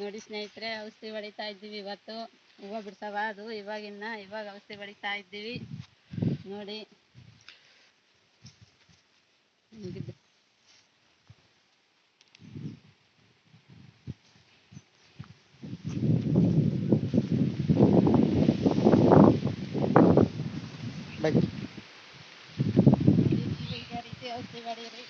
ನೋಡಿ ಸ್ನೇಹಿತರೆ, ಔಷಧಿ ಹೊಡಿತಾ ಇದ್ದೀವಿ. ಇವತ್ತು ಹೂವು ಬಿಡ್ಸವ ಅದು ಇವಾಗ ಔಷಧಿ ಹೊಡಿತಾ ಇದ್ದೀವಿ ನೋಡಿ. ಇದೇ ರೀತಿ ಔಷಧಿ ಹೊಡೀರಿ.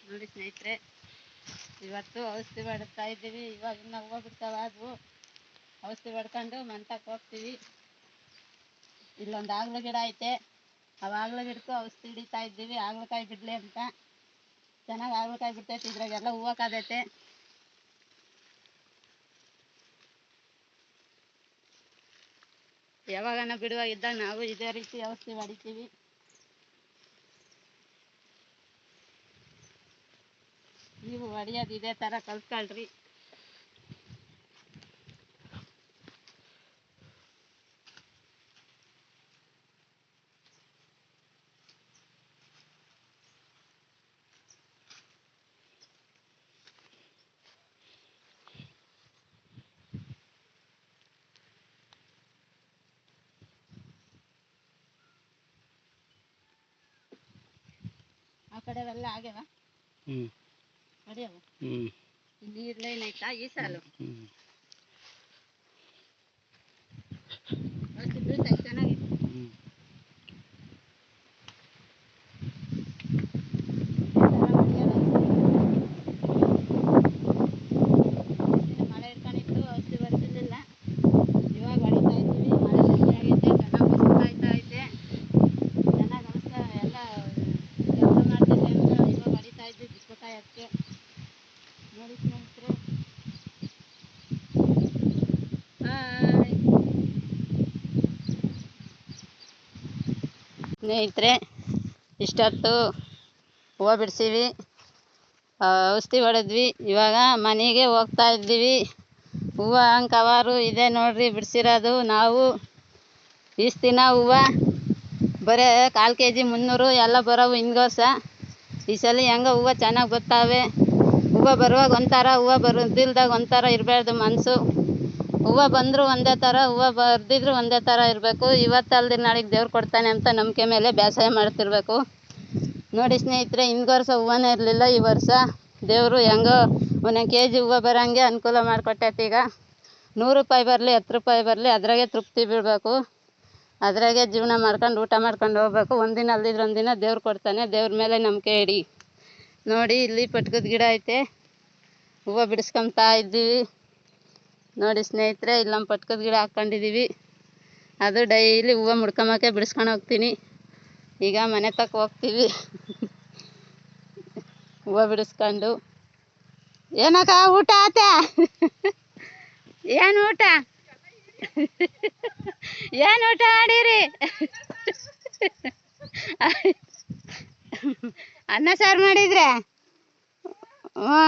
ನೋಡಿ ಸ್ನೇಹಿತರೆ, ಇವತ್ತು ಔಷಧಿ ಹೊಡ್ತಾ ಇದ್ದೀವಿ. ಇವಾಗ ಇನ್ನು ಹೂವು ಬಿಡ್ತಾವ ಅದು. ಔಷಧಿ ಹೊಡ್ಕೊಂಡು ಮಂಟಕ್ಕೆ ಹೋಗ್ತೀವಿ. ಇಲ್ಲೊಂದು ಆಗ್ಲ ಗಿಡ ಐತೆ, ಅವಾಗ್ಲ ಗಿಡಕ್ಕೂ ಔಷಧಿ ಹಿಡಿತಾ ಇದ್ದೀವಿ. ಆಗ್ಲಕಾಯಿ ಬಿಡ್ಲಿ ಅಂತ. ಚೆನ್ನಾಗಿ ಆಗ್ಲಕಾಯಿ ಬಿಡ್ತೈತಿ. ಇದ್ರಾಗೆಲ್ಲ ಹೂವು ಕಾದೈತೆ. ಯಾವಾಗನ ಬಿಡುವಾಗಿದ್ದಾಗ ನಾವು ಇದೇ ರೀತಿ ಔಷಧಿ ಹೊಡಿತೀವಿ. ನೀವು ಹೊಡಿಯೋದು ಇದೇ ಥರ ಕಲ್ತ್ಕೊಳ್ರಿ. ಆ ಕಡೆವೆಲ್ಲ ಆಗ್ಯಾವ ಹೊಡಿಯವ. ನೀರು ಲೈನ್ ಐತಾ ಈ ಸಾಲು? ಔಷಧಿ ಬೀಳ್ತೈತೆ ಚೆನ್ನಾಗಿ. ಮಳೆ ಇಟ್ಕೊಂಡಿತ್ತು, ಔಷಧಿ ಬರ್ತಿರ್ಲಿಲ್ಲ. ಇವಾಗ ಹೊಡಿತಾ ಇದ್ದೀವಿ. ಮಳೆ ಜಾಸ್ತಿ ಆಗೈತೆ, ಚೆನ್ನಾಗಿ ಔಷಧಿ ಐತೆ. ಚೆನ್ನಾಗಿ ಔಷಧ ಎಲ್ಲ ಕೆಲಸ ಮಾಡ್ತಿದ್ವಿ ಅಂತ ಇವಾಗ ಹೊಡಿತಾ ಇದ್ವಿ ಬಿಸ್ಕೊತಾಯಿ ಅದಕ್ಕೆ. ನೋಡಿ ಸ್ನೇಹಿತರೆ, ಸ್ನೇಹಿತರೆ, ಇಷ್ಟೊತ್ತು ಹೂವು ಬಿಡಿಸಿವಿ, ಔಷಧಿ ಹೊಡೆದ್ವಿ. ಇವಾಗ ಮನೆಗೆ ಹೋಗ್ತಾ ಇದ್ದೀವಿ. ಹೂವು ಕವರು ಇದೆ ನೋಡ್ರಿ ಬಿಡಿಸಿರೋದು ನಾವು. ಇಷ್ಟು ದಿನ ಹೂವು ಬರೀ 1/4 kg 300 ಎಲ್ಲ ಬರೋವು ಹಿಂಗೆ ವರ್ಷ. ಈ ಸಲ ಹೆಂಗೆ ಹೂವು ಚೆನ್ನಾಗಿ ಬರ್ತಾವೆ. ಹೂವು ಬರುವಾಗ ಒಂಥರ, ಹೂವು ಬರೋದಿಲ್ದಾಗ ಒಂಥರ ಇರಬಾರ್ದು ಮನಸ್ಸು. ಹೂವು ಬಂದರೂ ಒಂದೇ ಥರ, ಹೂವು ಬರ್ದಿದ್ರು ಒಂದೇ ಥರ ಇರಬೇಕು. ಇವತ್ತಲ್ದಿರ ನಾಳೆಗೆ ದೇವ್ರು ಕೊಡ್ತಾನೆ ಅಂತ ನಂಬಿಕೆ ಮೇಲೆ ಬೇಸಾಯ ಮಾಡ್ತಿರ್ಬೇಕು. ನೋಡಿ ಸ್ನೇಹಿತರೆ, ಹಿಂಗೆ ವರ್ಷ ಹೂವನೇ ಇರಲಿಲ್ಲ. ಈ ವರ್ಷ ದೇವರು ಹೆಂಗೋ 1 kg ಹೂವು ಬರೋಂಗೆ ಅನುಕೂಲ ಮಾಡಿಕೊಟ್ಟೈತೆ. ಈಗ 100 ರೂಪಾಯಿ ಬರಲಿ 10 ರೂಪಾಯಿ ಬರಲಿ ಅದ್ರಾಗೆ ತೃಪ್ತಿ ಬೀಳಬೇಕು. ಅದ್ರಾಗೆ ಜೀವನ ಮಾಡ್ಕೊಂಡು ಊಟ ಮಾಡ್ಕೊಂಡು ಹೋಗ್ಬೇಕು. ಒಂದಿನ ಅಲ್ದಿದ್ರೆ ಒಂದಿನ ದೇವ್ರು ಕೊಡ್ತಾನೆ. ದೇವ್ರ ಮೇಲೆ ನಂಬಿಕೆ ಇಡಿ. ನೋಡಿ ಇಲ್ಲಿ ಪಟ್ಕದ ಗಿಡ ಐತೆ, ಹೂವು ಬಿಡಿಸ್ಕೊತಾ ಇದ್ದೀವಿ. ನೋಡಿ ಸ್ನೇಹಿತರೆ, ಇಲ್ಲಿ ನಮ್ಮ ಪಟ್ಕದ ಗಿಡ ಹಾಕ್ಕೊಂಡಿದ್ದೀವಿ. ಅದು ಡೈಲಿ ಹೂವು ಮುಡ್ಕೊಂಬಕ್ಕೆ ಬಿಡಿಸ್ಕೊಂಡು ಹೋಗ್ತೀನಿ. ಈಗ ಮನೆ ತಕ್ಕ ಹೋಗ್ತೀವಿ ಹೂವು ಬಿಡಿಸ್ಕೊಂಡು. ಏನಕ್ಕ ಊಟ ಆತೆ? ಏನು ಊಟ? ಏನು ಊಟ ಮಾಡಿರಿ? ಅನ್ನ ಸಾರು ಮಾಡಿದ್ರೆ? ಹ್ಞೂ.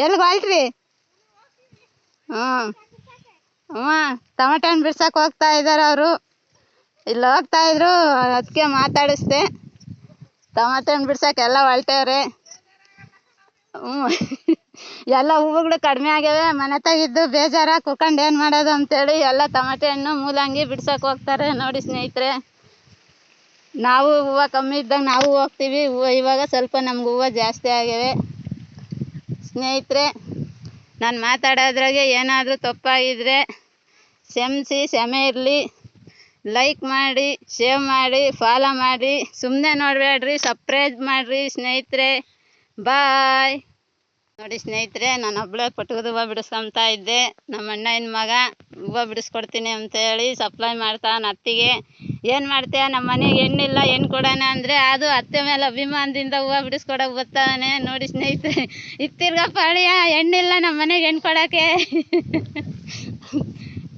ಎಲ್ಲಿಗೆ ಹೊಲ್ಟ್ರಿ? ಟೊಮೆಟೊ ಹಣ್ಣು ಬಿಡ್ಸಕ್ಕೆ ಹೋಗ್ತಾ ಇದ್ದಾರೆ ಅವರು. ಇಲ್ಲಿ ಹೋಗ್ತಾ ಇದ್ರು, ಅದಕ್ಕೆ ಮಾತಾಡಿಸ್ದೆ. ಟೊಮೆಟೊ ಹಣ್ಣು ಬಿಡ್ಸಕ್ಕೆ ಎಲ್ಲ ಹೊಲ್ಟವ್ರೆ. ಎಲ್ಲ ಹೂವುಗಳು ಕಡಿಮೆ ಆಗ್ಯಾವೆ. ಮನೆ ತೆಗಿದ್ದು ಬೇಜಾರ, ಕುತ್ಕೊಂಡು ಏನು ಮಾಡೋದು ಅಂತೇಳಿ ಎಲ್ಲ ಟೊಮೆಟೊ ಹಣ್ಣು ಮೂಲಂಗಿ ಬಿಡ್ಸಕ್ಕೆ ಹೋಗ್ತಾರೆ. ನೋಡಿ ಸ್ನೇಹಿತರೆ, ನಾವು ಹೂವು ಕಮ್ಮಿ ಇದ್ದಾಗ ನಾವು ಹೋಗ್ತೀವಿ. ಹೂವು ಇವಾಗ ಸ್ವಲ್ಪ ನಮ್ಗೆ ಹೂವು ಜಾಸ್ತಿ ಆಗ್ಯಾವೆ. ಸ್ನೇಹಿತರೆ, ನಾನು ಮಾತಾಡೋದ್ರಾಗೆ ಏನಾದರೂ ತಪ್ಪಾಗಿದ್ರೆ ಕ್ಷಮೆ ಇರಲಿ. ಲೈಕ್ ಮಾಡಿ, ಶೇರ್ ಮಾಡಿ, ಫಾಲೋ ಮಾಡಿ. ಸುಮ್ಮನೆ ನೋಡಬೇಡ್ರಿ, ಸಬ್ಸ್ಕ್ರೈಬ್ ಮಾಡಿರಿ ಸ್ನೇಹಿತರೆ. ಬಾಯ್. ನೋಡಿ ಸ್ನೇಹಿತರೆ, ನಾನು ಒಬ್ಬಳೇ ಪಟ್ಕದ ಹೂವು ಬಿಡಿಸ್ಕೊತಾ ಇದ್ದೆ. ನಮ್ಮ ಅಣ್ಣನ ಮಗ ಹೂವು ಬಿಡಿಸ್ಕೊಡ್ತೀನಿ ಅಂತೇಳಿ ಸಪ್ಲೈ ಮಾಡ್ತಾನೆ ಅತ್ತಿಗೆ. ಏನು ಮಾಡ್ತೀಯ, ನಮ್ಮ ಮನೆಗೆ ಹೆಣ್ಣಿಲ್ಲ, ಹೆಣ್ಣು ಕೊಡೋಣ ಅಂದರೆ ಅದು ಅತ್ತೆ ಮೇಲೆ ಅಭಿಮಾನದಿಂದ ಹೂವು ಬಿಡಿಸ್ಕೊಡೋಕೆ ಬರ್ತಾನೆ. ನೋಡಿ ಸ್ನೇಹಿತರೆ, ಇತ್ತಿರ್ಗಪ್ಪ ಅಳಿಯ, ಹೆಣ್ಣಿಲ್ಲ ನಮ್ಮ ಮನೆಗೆ ಹೆಣ್ಣು ಕೊಡೋಕ್ಕೆ.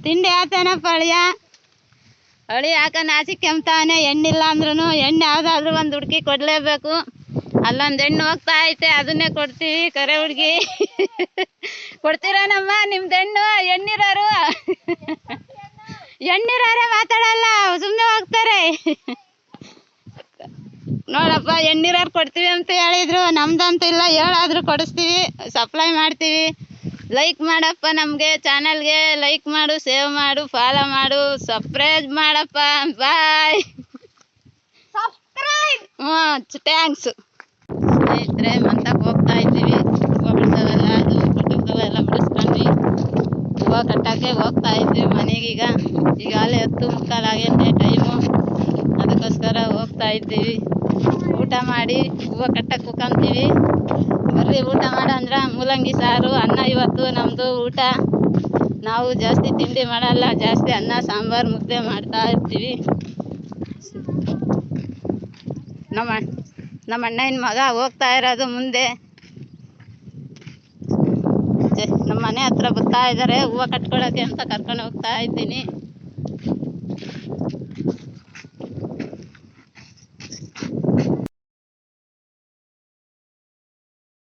ತಿಂಡಿ ಆತನಪ್ಪ ಅಳಿಯ. ಅಳಿ ಯಾಕೆ ನಾಚಿಕೆ ಕೆಮ್ತಾನೆ. ಹೆಣ್ಣಿಲ್ಲ ಅಂದ್ರೂ ಹೆಣ್ಣು ಯಾವುದಾದ್ರೂ ಒಂದು ಹುಡುಕಿ ಕೊಡಲೇಬೇಕು. ಅಲ್ಲೊಂದು ಹೆಣ್ಣು ಹೋಗ್ತಾ ಐತೆ, ಅದನ್ನೇ ಕೊಡ್ತೀವಿ. ಕರೆ ಹುಡುಗಿ ಕೊಡ್ತೀರಾ ನಮ್ಮ ನಿಮ್ದು ಹೆಣ್ಣು? ಹೆಣ್ಣಿರೋರು ಹೆಣ್ಣಿರೋರೇ ಮಾತಾಡಲ್ಲ, ಸುಮ್ಮನೆ ಹೋಗ್ತಾರೆ. ನೋಡಪ್ಪ, ಹೆಣ್ಣಿರೋರು ಕೊಡ್ತೀವಿ ಅಂತ ಹೇಳಿದ್ರು, ನಮ್ದಂತೂ ಇಲ್ಲ. ಹೇಳಾದ್ರೂ ಕೊಡಿಸ್ತೀವಿ, ಸಪ್ಲೈ ಮಾಡ್ತೀವಿ. ಲೈಕ್ ಮಾಡಪ್ಪ, ನಮಗೆ ಚಾನಲ್ಗೆ ಲೈಕ್ ಮಾಡು, ಸೇವ್ ಮಾಡು, ಫಾಲೋ ಮಾಡು, ಸಬ್ಸ್ಕ್ರೈಬ್ ಮಾಡಪ್ಪ. ಬಾಯ್. ಹ್ಞೂ, ಥ್ಯಾಂಕ್ಸ್. ಸ್ನೇಹಿತರೆ, ಮಂತಕ್ಕೆ ಹೋಗ್ತಾ ಇದ್ದೀವಿ. ಹೂವು ಬಿಡ್ಸೋವೆಲ್ಲ ಅದು ಎಲ್ಲ ಬಿಡಿಸ್ಕೊಂಡ್ವಿ. ಹೂವು ಕಟ್ಟೋಕ್ಕೆ ಹೋಗ್ತಾ ಇದ್ದೀವಿ ಮನೆಗೀಗ. ಈಗಾಗಲೇ 10:15 ಆಗೈತೆ ಟೈಮು. ಅದಕ್ಕೋಸ್ಕರ ಹೋಗ್ತಾ ಇದ್ದೀವಿ. ಊಟ ಮಾಡಿ ಹೂವು ಕಟ್ಟಕ್ಕೆ ಕುತ್ಕೊಂತೀವಿ. ಬರ್ರಿ ಊಟ ಮಾಡಂದ್ರೆ ಮೂಲಂಗಿ ಸಾರು, ಅನ್ನ. ಇವತ್ತು ನಮ್ಮದು ಊಟ. ನಾವು ಜಾಸ್ತಿ ತಿಂಡಿ ಮಾಡಲ್ಲ, ಜಾಸ್ತಿ ಅನ್ನ, ಸಾಂಬಾರು, ಮುದ್ದೆ ಮಾಡ್ತಾ ಇರ್ತೀವಿ. ನಮ್ಮ ಅಣ್ಣನ ಮಗ ಹೋಗ್ತಾ ಇರೋದು ಮುಂದೆ. ನಮ್ಮ ಮನೆ ಹತ್ರ ಬರ್ತಾ ಇದ್ದಾರೆ, ಹೂವು ಕಟ್ಕೊಳಕ್ಕೆ ಅಂತ ಕರ್ಕೊಂಡು ಹೋಗ್ತಾ ಇದ್ದೀನಿ.